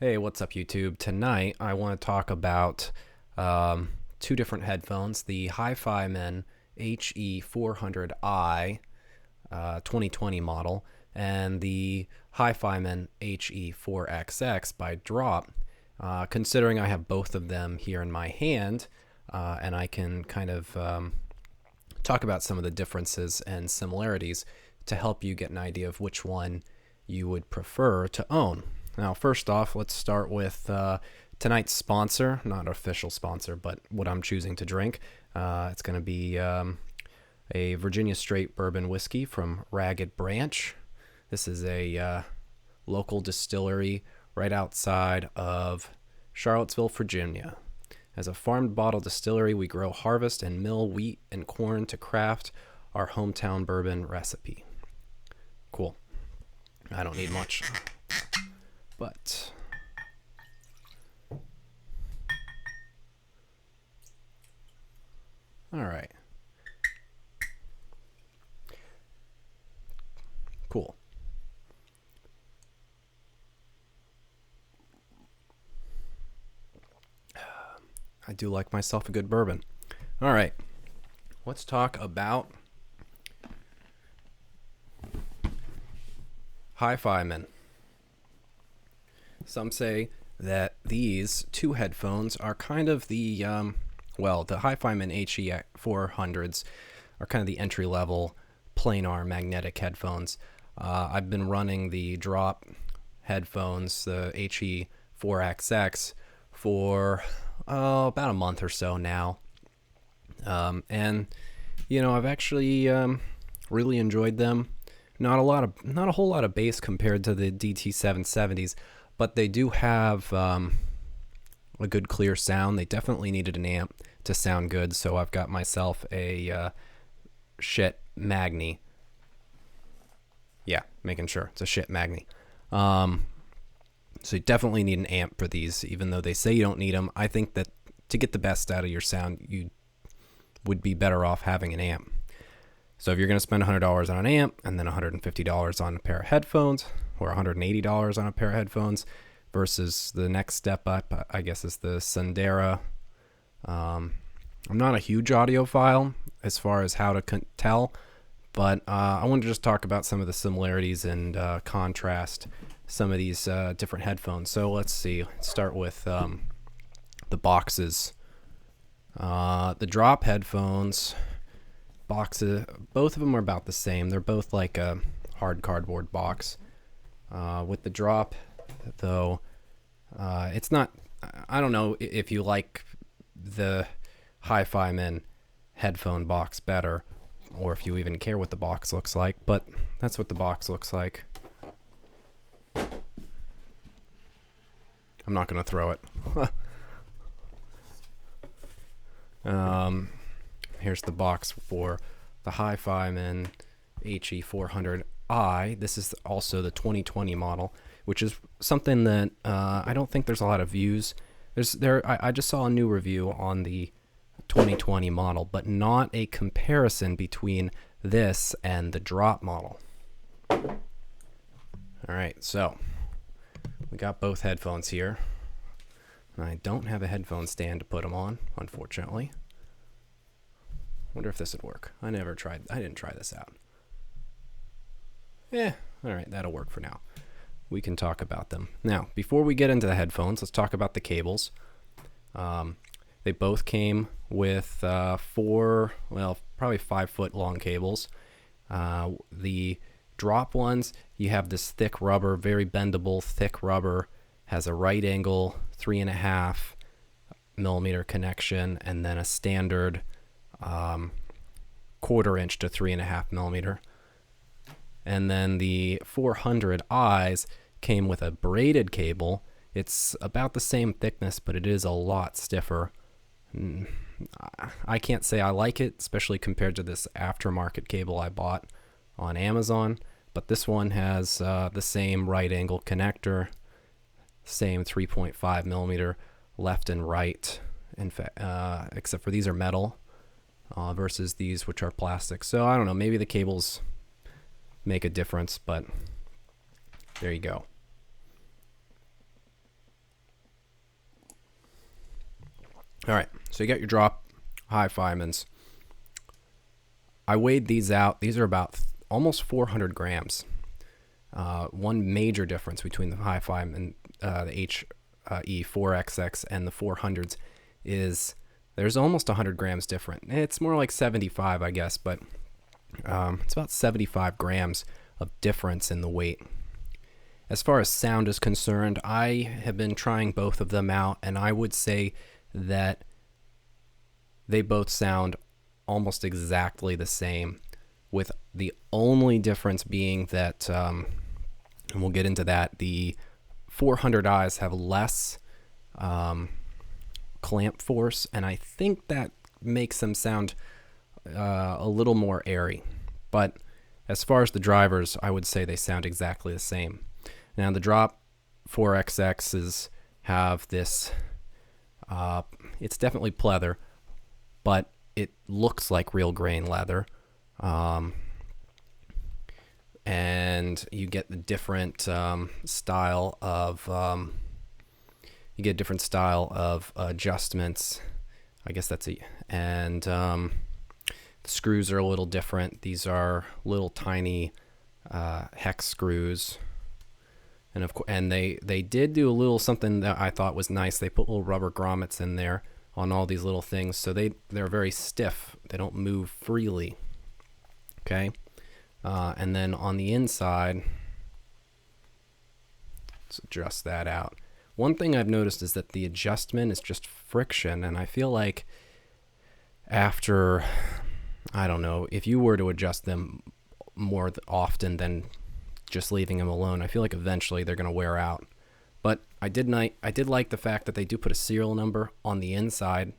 Hey, what's up, YouTube? Tonight I want to talk about two different headphones, the Hifiman HE-400i 2020 model and the Hifiman HE-4xx by Drop. Considering I have both of them here in my hand, and I can kind of talk about some of the differences and similarities to help you get an idea of which one you would prefer to own. Now, first off, let's start with tonight's sponsor, not official sponsor, but what I'm choosing to drink. It's going to be a Virginia Straight Bourbon Whiskey from Ragged Branch. This is a local distillery right outside of Charlottesville, Virginia. As a farm-bottle distillery, we grow, harvest, and mill wheat and corn to craft our hometown bourbon recipe. Cool. I don't need much. But all right, cool. I do like myself a good bourbon. All right, let's talk about Hifiman. Some say that these two headphones are kind of the Hifiman HE-400s are kind of the entry-level planar magnetic headphones. I've been running the Drop headphones, the HE-4xx, for about a month or so now, and I've actually really enjoyed them. Not a whole lot of bass compared to the DT770s, but they do have a good clear sound. They definitely needed an amp to sound good, so I've got myself a shit Magni. Yeah, making sure it's a shit Magni. So you definitely need an amp for these, even though they say you don't need them. I think that to get the best out of your sound, you would be better off having an amp. So if you're going to spend $100 on an amp and then $150 on a pair of headphones, or $180 on a pair of headphones, versus the next step up, I guess, is the Sundera. I'm not a huge audiophile as far as how to tell, but I want to just talk about some of the similarities and contrast some of these different headphones. So let's see. Let's start with the boxes. The Drop headphones boxes, both of them are about the same. They're both like a hard cardboard box. With the Drop, though, it's not. I don't know if you like the Hifiman headphone box better, or if you even care what the box looks like, but that's what the box looks like. I'm not going to throw it. Here's the box for the Hifiman HE-400i. This is also the 2020 model, which is something that I don't think there's a lot of views. I just saw a new review on the 2020 model, but not a comparison between this and the Drop model. All right, so we got both headphones here. I don't have a headphone stand to put them on, unfortunately. Wonder if this would work. I didn't try this out. All right, that'll work for now. We can talk about them. Now, before we get into the headphones, let's talk about the cables. They both came with probably 5 foot long cables. The Drop ones, you have this thick rubber, very bendable, thick rubber, has a right angle 3.5 millimeter connection, and then a standard 1/4 inch to 3.5 millimeter. And then the 400i's came with a braided cable. It's about the same thickness, but it is a lot stiffer. I can't say I like it, especially compared to this aftermarket cable I bought on Amazon, but this one has the same right angle connector, same 3.5 millimeter left and right, in fact, except for these are metal versus these, which are plastic. So I don't know, maybe the cables make a difference, but there you go. All right, so you got your Drop Hifimans. I weighed these out. These are about almost 400 grams. One major difference between the Hifiman, the HE-4xx and the 400s is there's almost 100 grams different. It's more like 75, I guess, but it's about 75 grams of difference in the weight. As far as sound is concerned, I have been trying both of them out, and I would say that they both sound almost exactly the same, with the only difference being that, and we'll get into that, the 400i's have less clamp force, and I think that makes them sound a little more airy. But as far as the drivers, I would say they sound exactly the same. Now the Drop 4xx's have this, it's definitely pleather, but it looks like real grain leather. And you get the different style of adjustments. I guess that's and the screws are a little different. These are little tiny hex screws, and they did do a little something that I thought was nice. They put little rubber grommets in there on all these little things, so they're very stiff. They don't move freely. Okay. And then on the inside, let's adjust that out. One thing I've noticed is that the adjustment is just friction, and I feel like after, I don't know, if you were to adjust them more often than just leaving them alone, I feel like eventually they're going to wear out. But I did like the fact that they do put a serial number on the inside,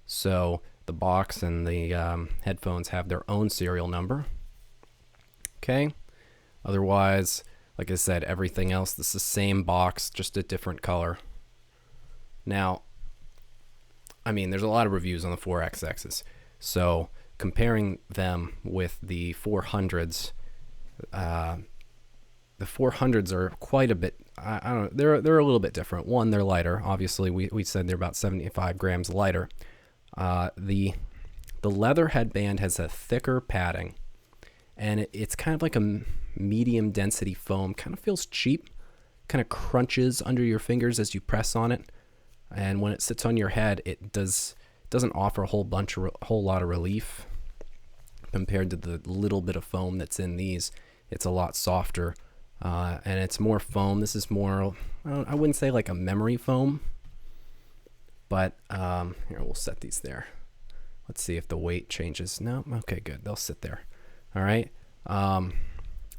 so the box and the headphones have their own serial number. Okay. Otherwise, like I said, everything else, this is the same box, just a different color. Now, I mean, there's a lot of reviews on the 4xx's. So comparing them with the 400s, the 400s are quite a bit, I don't know, they're a little bit different. One, they're lighter. Obviously, we said they're about 75 grams lighter. The leather headband has a thicker padding, and it's kind of like a medium density foam. Kind of feels cheap, kind of crunches under your fingers as you press on it, and when it sits on your head, it doesn't offer a whole lot of relief compared to the little bit of foam that's in these. It's a lot softer, and it's more foam. This is more, I wouldn't say like a memory foam, but here, we'll set these there. Let's see if the weight changes. No, okay, good. They'll sit there. All right.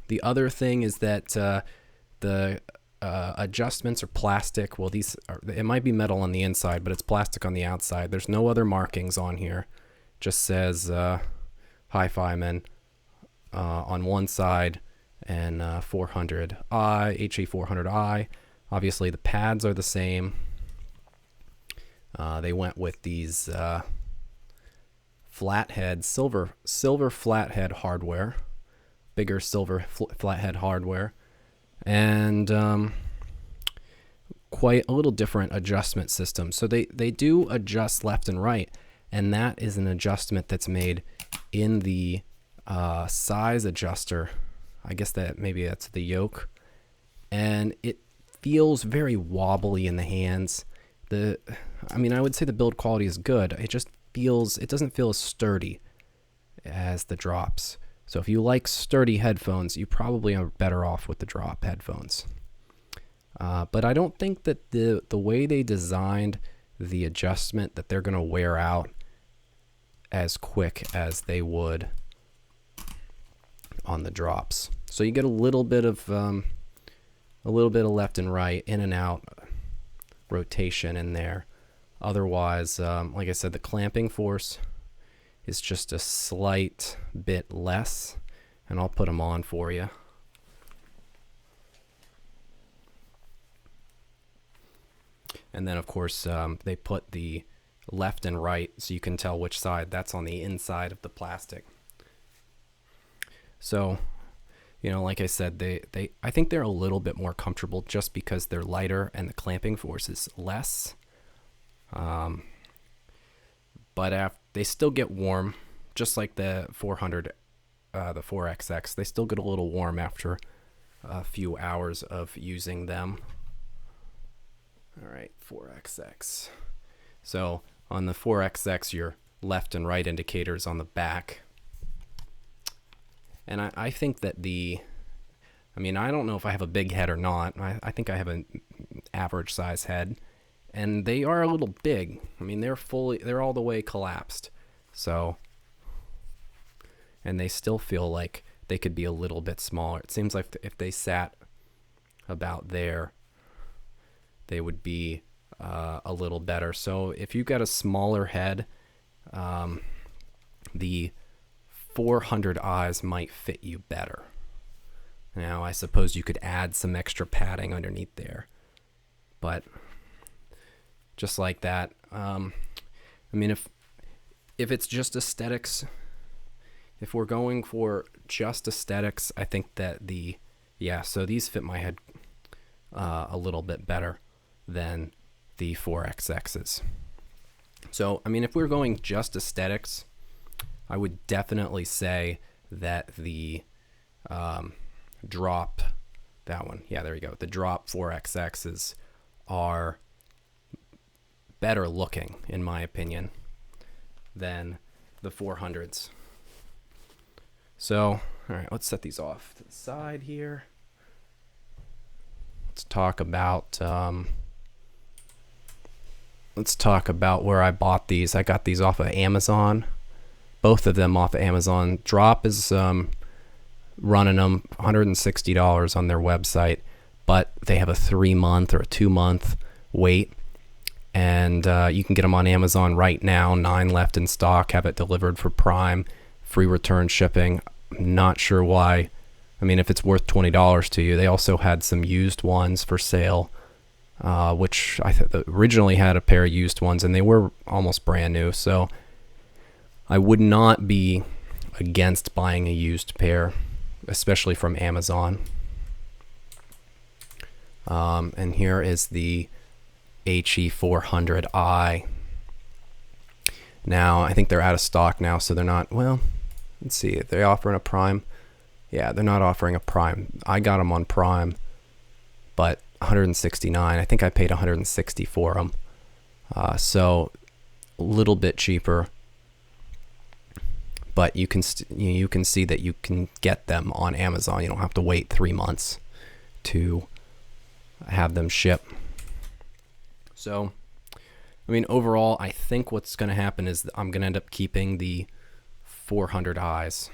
The other thing is that the adjustments are plastic. Well, it might be metal on the inside, but it's plastic on the outside. There's no other markings on here. Just says Hifiman on one side and 400i, HE-400i. Obviously, the pads are the same. They went with these flathead, silver flathead hardware, bigger silver flathead hardware, and quite a little different adjustment system. So they do adjust left and right, and that is an adjustment that's made in the size adjuster. I guess that maybe that's the yoke, and it feels very wobbly in the hands. I mean, I would say the build quality is good. It doesn't feel as sturdy as the Drops. So if you like sturdy headphones, you probably are better off with the Drop headphones. But I don't think that the way they designed the adjustment that they're going to wear out as quick as they would on the Drops. So you get a little bit of left and right, in and out rotation in there. Otherwise, like I said, the clamping force is just a slight bit less, and I'll put them on for you. And then, of course, they put the left and right so you can tell which side. That's on the inside of the plastic. So, like I said, I think they're a little bit more comfortable just because they're lighter and the clamping force is less. but they still get warm, just like the 400, the 4xx. They still get a little warm after a few hours of using them. All right, 4xx. So on the 4xx, your left and right indicators on the back. And I think that I don't know if I have a big head or not. I think I have an average size head. And they are a little big. I mean, they're all the way collapsed. So, and they still feel like they could be a little bit smaller. It seems like if they sat about there, they would be a little better. So if you've got a smaller head, the 400i's might fit you better. Now, I suppose you could add some extra padding underneath there, but just like that. If it's just aesthetics, if we're going for just aesthetics, I think that so these fit my head a little bit better than the 4xx's. So, if we're going just aesthetics, I would definitely say that the Drop, that one, there you go, the Drop 4xx's are better looking, in my opinion, than the 400s. So, all right, let's set these off to the side here. Let's talk about where I bought these. I got these off of Amazon. Both of them off of Amazon. Drop is running them $160 on their website, but they have a 3-month or a 2-month wait. And you can get them on Amazon right now. 9 left in stock. Have it delivered for Prime. Free return shipping. I'm not sure why. If it's worth $20 to you. They also had some used ones for sale, which I originally had a pair of used ones, and they were almost brand new. So I would not be against buying a used pair, especially from Amazon. And here is the HE-400i. Now, I think they're out of stock now, so they're not, well, let's see, if they're offering a Prime. Yeah, they're not offering a Prime. I got them on Prime, but $169. I think I paid $160 for them. So a little bit cheaper, but you can see that you can get them on Amazon. You don't have to wait 3 months to have them ship. So, overall, I think what's going to happen is I'm going to end up keeping the 400i's,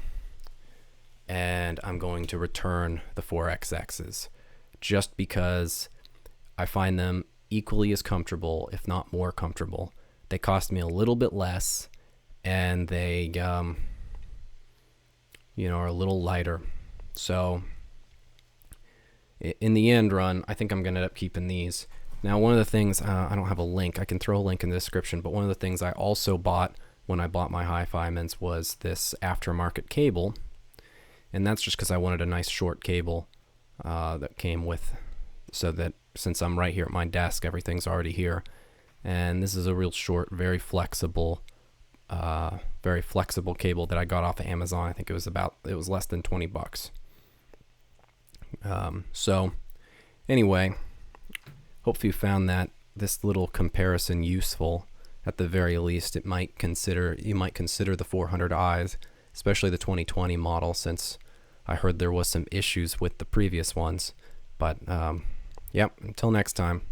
and I'm going to return the 4xx's, just because I find them equally as comfortable, if not more comfortable. They cost me a little bit less, and they are a little lighter. So in the end run, I think I'm going to end up keeping these. Now, one of the things, I don't have a link. I can throw a link in the description, but one of the things I also bought when I bought my Hifimans was this aftermarket cable, and that's just because I wanted a nice short cable that came with, so that since I'm right here at my desk, everything's already here. And this is a real short, very flexible cable that I got off of Amazon. I think it was less than $20. So anyway, hopefully you found this little comparison useful. At the very least, you might consider the 400i's, especially the 2020 model, since I heard there was some issues with the previous ones. But yep, until next time.